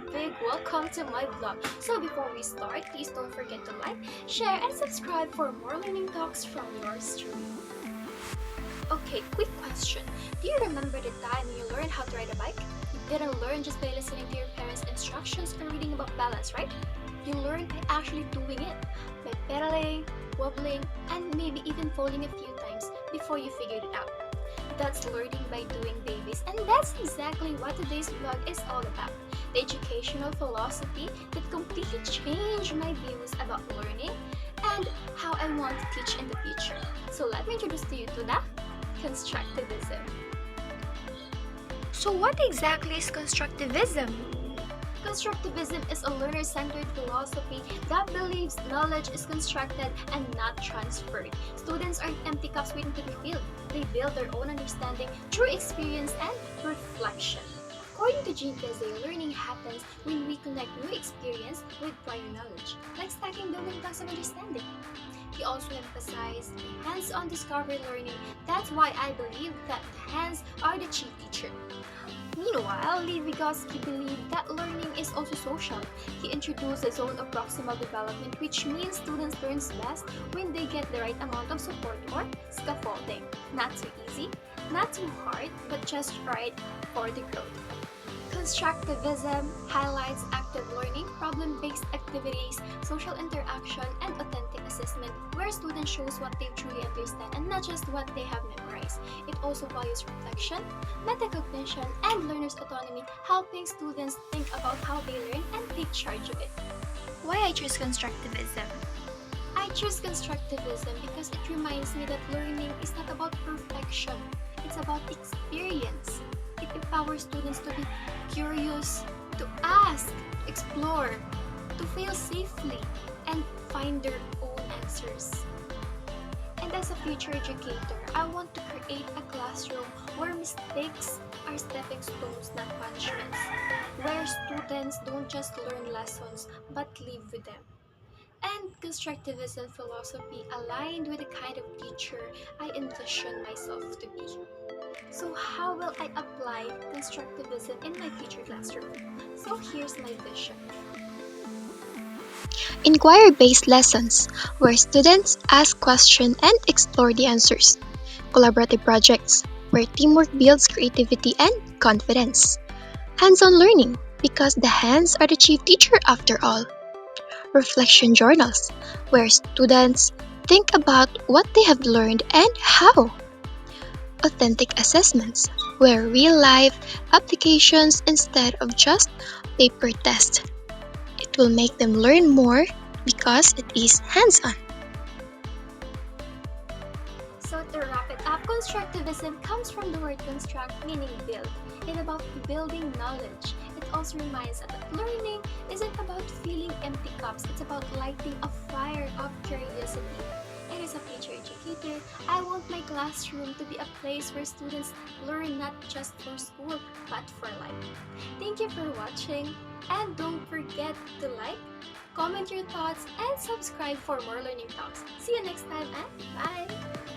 big welcome to my vlog. So before we start, please don't forget to like, share, and subscribe for more learning talks from yours truly. Okay, quick question. Do you remember the time you learned how to ride a bike? You didn't learn just by listening to your parents' instructions or reading about balance, right? You learned by actually doing it, by pedaling, wobbling, and maybe even falling a few times before you figured it out. That's learning by doing, babies, and that's exactly what today's vlog is all about. The educational philosophy that completely changed my views about learning and how I want to teach in the future. So let me introduce to you to the Constructivism. So what exactly is Constructivism? Constructivism is a learner-centered philosophy that believes knowledge is constructed and not transferred. Students aren't empty cups waiting to be filled. They build their own understanding through experience and reflection. According to GPSA, learning happens when we connect new experience with prior knowledge, like stacking building blocks of understanding. He also emphasized hands-on discovery learning. That's why I believe that hands are the chief teacher. Meanwhile, Lee Vygotsky believed that learning is also social. He introduced the zone of proximal development, which means students learn best when they get the right amount of support or scaffolding. Not too easy, not too hard, but just right for the growth. Constructivism highlights active learning, problem-based activities, social interaction, and authentic assessment, where students shows what they truly understand and not just what they have memorized. It also values reflection, metacognition, and learners' autonomy, helping students think about how they learn and take charge of it. Why I choose constructivism? I choose constructivism because it reminds me that learning is not about perfection, it's about experience. It empowers students to be curious, to ask, explore, to fail safely, and find their own answers. And as a future educator, I want to create a classroom where mistakes are stepping stones, not punishments, where students don't just learn lessons but live with them. And constructivism philosophy aligned with the kind of teacher I envision myself to be. So how will I apply constructivism in my future classroom? So here's my vision. Inquiry-based lessons, where students ask questions and explore the answers. Collaborative projects, where teamwork builds creativity and confidence. Hands-on learning, because the hands are the chief teacher after all. Reflection journals, where students think about what they have learned and how. Authentic assessments, where real-life applications instead of just paper tests. It will make them learn more because it is hands-on. So to wrap it up, constructivism comes from the word construct, meaning build. It's about building knowledge. It also reminds us that learning isn't about filling empty cups, it's about lighting a fire of curiosity. And as a future educator, I want my classroom to be a place where students learn not just for school, but for life. Thank you for watching, and don't forget to like, comment your thoughts, and subscribe for more learning talks. See you next time, and bye!